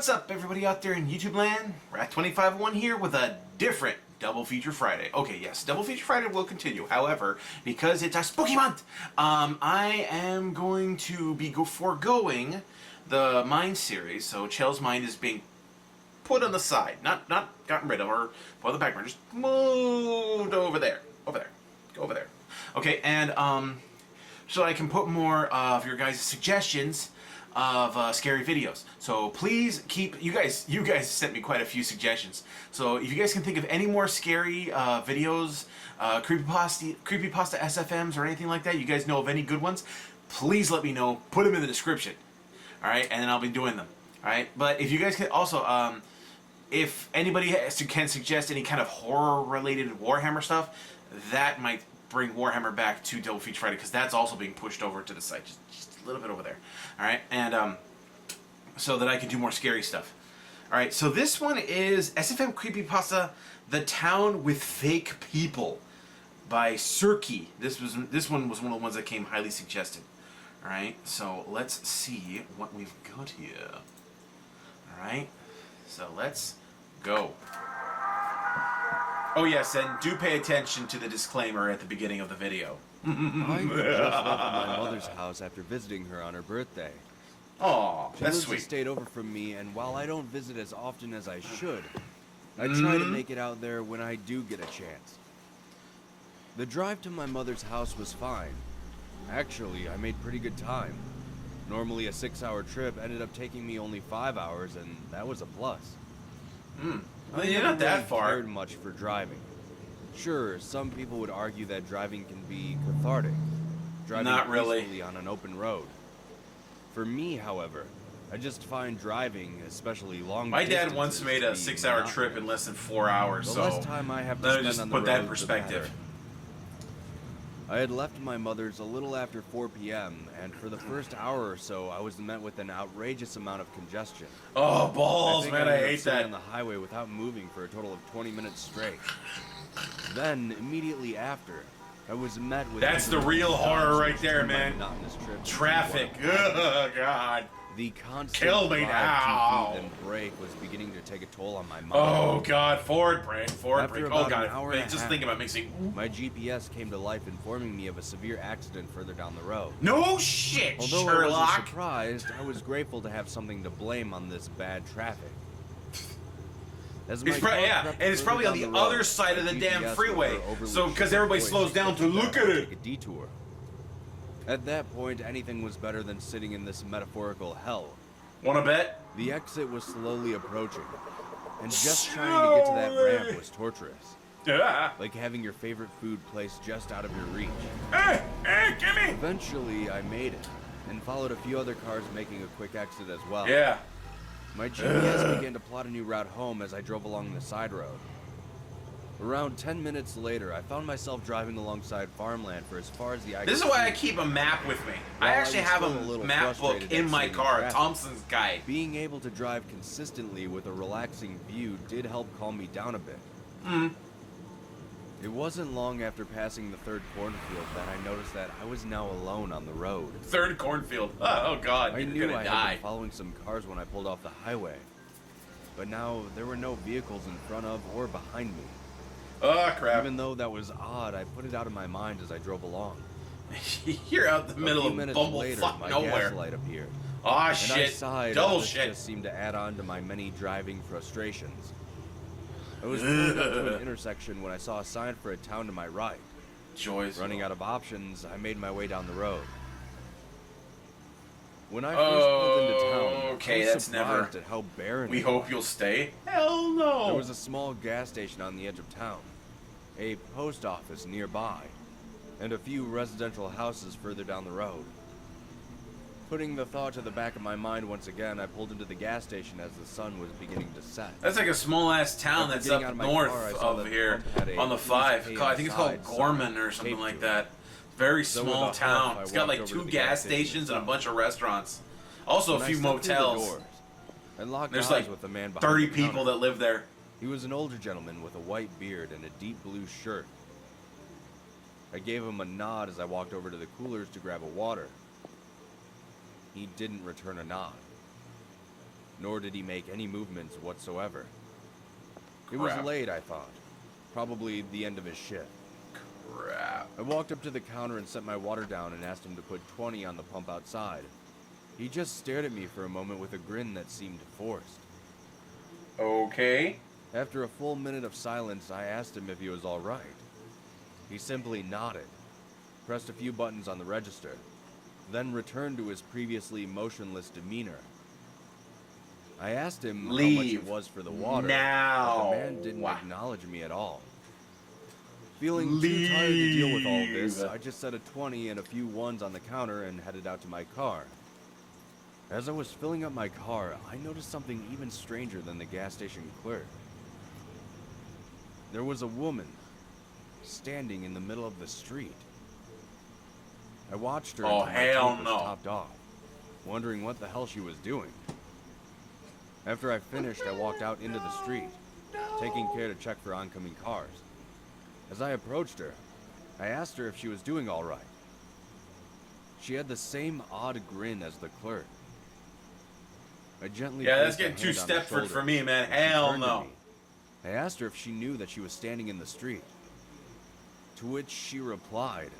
What's up, everybody out there in YouTube land? Rat251 here with a different Double Feature Friday. Okay, yes, Double Feature Friday will continue. However, because it's a spooky month, I am going to be foregoing the Mind series. So Chell's Mind is being put on the side, not gotten rid of or put on the back burner, just moved over there, go over there. Okay, and so I can put more of your guys' suggestions of scary videos. So please keep, you guys sent me quite a few suggestions. So if you guys can think of any more scary videos, creepypasta SFMs or anything like that, you guys know of any good ones, please let me know. Put them in the description. All right, and then I'll be doing them. All right, but if you guys can also, if anybody can suggest any kind of horror-related Warhammer stuff, that might bring Warhammer back to Double Feature Friday, because that's also being pushed over to the site, just a little bit over there. All right, and so that I can do more scary stuff. All right, so this one is SFM Creepypasta, The Town with Fake People by Cirky. This one was one of the ones that came highly suggested. All right, so let's see what we've got here. All right, so let's go. Oh yes, and do pay attention to the disclaimer at the beginning of the video. I just left my mother's house after visiting her on her birthday. Aw, that's sweet. She stayed over from me, and while I don't visit as often as I should, I try to make it out there when I do get a chance. The drive to my mother's house was fine. Actually, I made pretty good time. Normally a 6-hour trip ended up taking me only 5 hours, and that was a plus. Well, you're not that far. I cared much for driving. Sure, some people would argue that driving can be cathartic. Driving not really peacefully on an open road. For me, however, I just find driving, especially long My dad once made a 6-hour trip in less than 4 hours, so less time I have to let me spend just on the put that in road, perspective. I had left my mother's a little after 4 p.m., and for the first hour or so, I was met with an outrageous amount of congestion. Oh, balls, man, I hate that. On the highway without moving for a total of 20 minutes straight. Then, immediately after, I was met with... That's the real horror right there, man. Traffic. Oh, God. The constant kill me now. And brake was beginning to take a toll on my mind. Oh God, forward brake. Oh God, just think about mixing. My GPS came to life, informing me of a severe accident further down the road. No shit, Although Sherlock. I wasn't surprised, I was grateful to have something to blame on this bad traffic. And it's probably on the other side of the damn freeway. So because everybody slows down to look at it. Take a detour. At that point, anything was better than sitting in this metaphorical hell. Wanna bet? The exit was slowly approaching, and just trying to get to that ramp was torturous. Yeah. Like having your favorite food placed just out of your reach. Hey, gimme! Eventually, I made it, and followed a few other cars making a quick exit as well. Yeah. My GPS began to plot a new route home as I drove along the side road. Around 10 minutes later, I found myself driving alongside farmland for as far as the eye could see. This is why I keep a map with me. I actually have a map book in my car, a Thompson's Guide. Being able to drive consistently with a relaxing view did help calm me down a bit. It wasn't long after passing the third cornfield that I noticed that I was now alone on the road. Third cornfield? Oh God, I knew I had been following some cars when I pulled off the highway. But now, there were no vehicles in front of or behind me. Oh, crap. Even though that was odd, I put it out of my mind as I drove along. You're out in the middle of bumblefuck nowhere. Gas light appeared. Ah, shit. I sighed. Double this shit. Just seemed to add on to my many driving frustrations. I was pulling up to an intersection when I saw a sign for a town to my right. Joys. Running out of options, I made my way down the road. When I first pulled into town, okay, I was that's never. surprised at how barren We it hope was. you'll stay. Hell no. There was a small gas station on the edge of town, a post office nearby, and a few residential houses further down the road. Putting the thought to the back of my mind once again, I pulled into the gas station as the sun was beginning to set. That's like a small-ass town that's up north of here on the 5. I think it's called Gorman or something like that. Very small town. It's got like 2 gas stations and a bunch of restaurants. Also a few motels. There's like 30 people that live there. He was an older gentleman with a white beard and a deep blue shirt. I gave him a nod as I walked over to the coolers to grab a water. He didn't return a nod. nor did he make any movements whatsoever. It was Crap. late, I thought. Probably the end of his shift. Crap. I walked up to the counter and set my water down and asked him to put 20 on the pump outside. He just stared at me for a moment with a grin that seemed forced. Okay. After a full minute of silence, I asked him if he was all right. He simply nodded, pressed a few buttons on the register, then returned to his previously motionless demeanor. I asked him how much Leave it was for the water, now. but the man didn't acknowledge me at all. Feeling too tired to deal with all this, I just set a 20 and a few ones on the counter and headed out to my car. As I was filling up my car, I noticed something even stranger than the gas station clerk. There was a woman standing in the middle of the street. I watched her until my tank was topped off, wondering what the hell she was doing. After I finished, I walked out into the street, taking care to check for oncoming cars. As I approached her, I asked her if she was doing all right. She had the same odd grin as the clerk. I gently that's placed a getting too hand on her Stepford shoulder, for me, man. and she Hell turned to no. me. I asked her if she knew that she was standing in the street. To which she replied,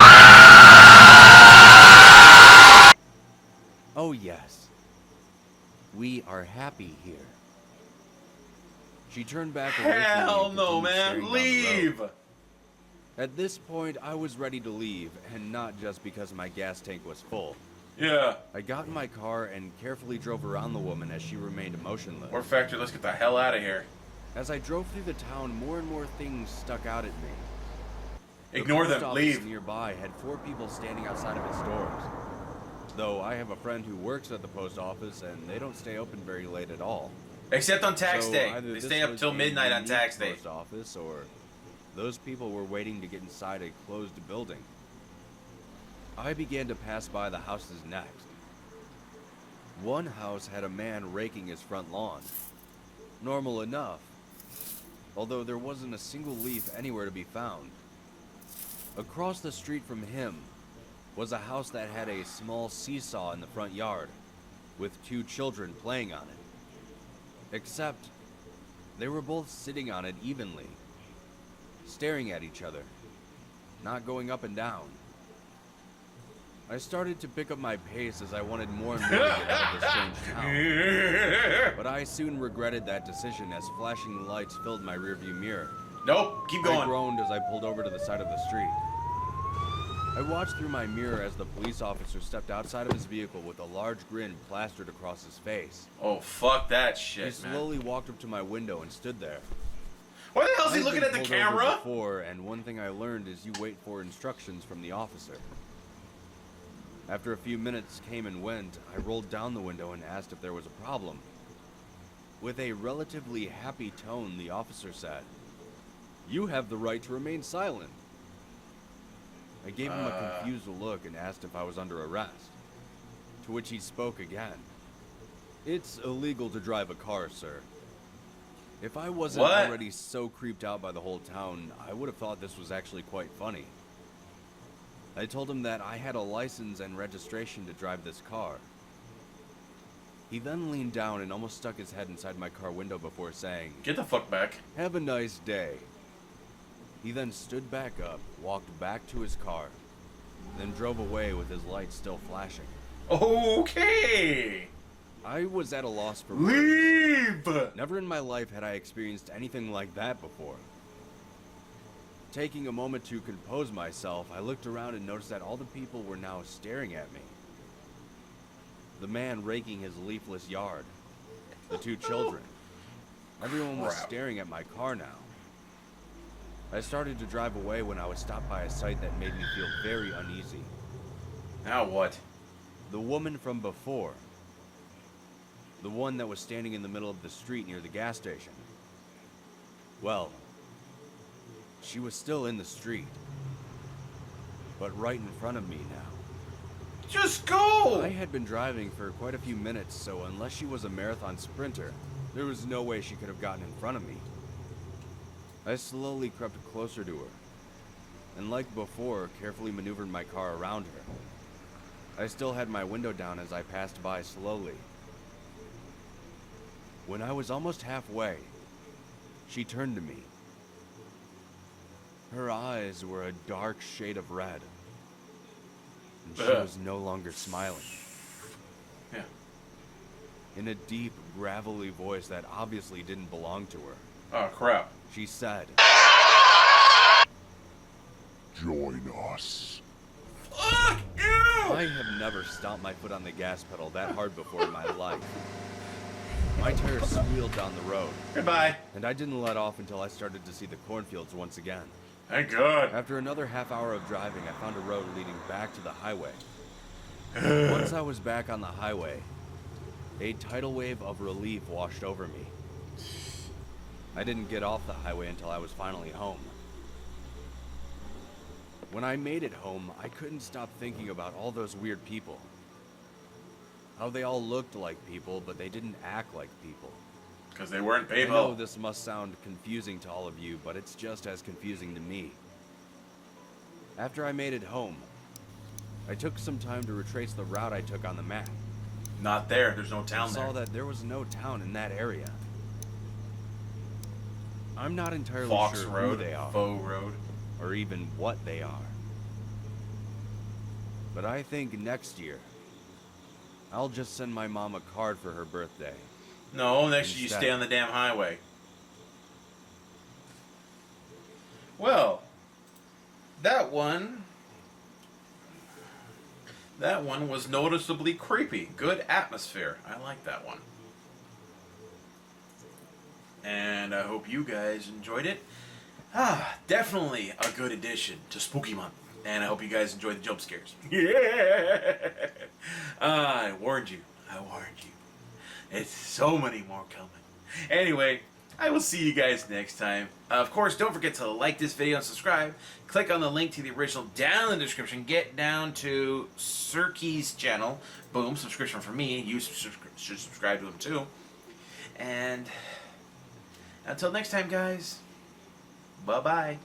"Oh yes, we are happy here." She turned back away from me Hell and no, continued man. staring down the Leave. road. At this point, I was ready to leave, and not just because my gas tank was full. Yeah. I got in my car and carefully drove around the woman as she remained motionless. War Factory, let's get the hell out of here. As I drove through the town, more and more things stuck out at me. Ignore The post them. office Leave. nearby had 4 people standing outside of its doors. Though I have a friend who works at the post office, and they don't stay open very late at all. Except on tax So day. either They this stay up was till a midnight on unique tax day. Post office, or those people were waiting to get inside a closed building. I began to pass by the houses next. One house had a man raking his front lawn. Normal enough, although there wasn't a single leaf anywhere to be found. Across the street from him was a house that had a small seesaw in the front yard, with 2 children playing on it. Except, they were both sitting on it evenly, staring at each other, not going up and down. I started to pick up my pace as I wanted more and more to get out of this strange town. But I soon regretted that decision as flashing lights filled my rearview mirror. Nope. Keep I going. groaned as I pulled over to the side of the street. I watched through my mirror as the police officer stepped outside of his vehicle with a large grin plastered across his face. Oh, fuck that He shit, man. slowly walked up to my window and stood there. Why the hell is he I'd looking been at the pulled over camera? before, and one thing I learned is you wait for instructions from the officer. After a few minutes came and went, I rolled down the window and asked if there was a problem. With a relatively happy tone, the officer said, "You have the right to remain silent." I gave him a confused look and asked if I was under arrest. To which he spoke again. "It's illegal to drive a car, sir." If I wasn't What? already so creeped out by the whole town, I would have thought this was actually quite funny. I told him that I had a license and registration to drive this car. He then leaned down and almost stuck his head inside my car window before saying, Get the fuck back. "Have a nice day." He then stood back up, walked back to his car, then drove away with his lights still flashing. Okay. I was at a loss for words. Leave. Never in my life had I experienced anything like that before. Taking a moment to compose myself, I looked around and noticed that all the people were now staring at me. The man raking his leafless yard, the 2 children. Everyone was Crap. staring at my car now. I started to drive away when I was stopped by a sight that made me feel very uneasy. Now what? The woman from before. The one that was standing in the middle of the street near the gas station. Well, she was still in the street, but right in front of me now. Just go. I had been driving for quite a few minutes, so unless she was a marathon sprinter, there was no way she could have gotten in front of me. I slowly crept closer to her, and like before, carefully maneuvered my car around her. I still had my window down as I passed by slowly. When I was almost halfway, she turned to me. Her eyes were a dark shade of red, and she was no longer smiling. Yeah. In a deep, gravelly voice that obviously didn't belong to her, Oh, crap. she said, Join us. Fuck you! I have never stomped my foot on the gas pedal that hard before in my life. My tires squealed down the road, Goodbye. and I didn't let off until I started to see the cornfields once again. Thank God. After another half hour of driving, I found a road leading back to the highway. Once I was back on the highway, a tidal wave of relief washed over me. I didn't get off the highway until I was finally home. When I made it home, I couldn't stop thinking about all those weird people. How they all looked like people, but they didn't act like people. Because they weren't I know people. this must sound confusing to all of you, but it's just as confusing to me. After I made it home, I took some time to retrace the route I took on the map. Not there. There's no I town saw there. that there was no town in that area. I'm not entirely Fox sure Road, who they are, Faux Road. or even what they are. But I think next year, I'll just send my mom a card for her birthday. No, next year you Instead. stay on the damn highway. Well, that one was noticeably creepy. Good atmosphere. I like that one. And I hope you guys enjoyed it. Definitely a good addition to Spooky Month. And I hope you guys enjoyed the jump scares. Yeah! I warned you. I warned you. It's so many more coming. Anyway, I will see you guys next time. Of course, don't forget to like this video and subscribe. Click on the link to the original down in the description. Get down to Sirky's channel. Boom, subscription for me. You should subscribe to him too. And until next time, guys. Bye-bye.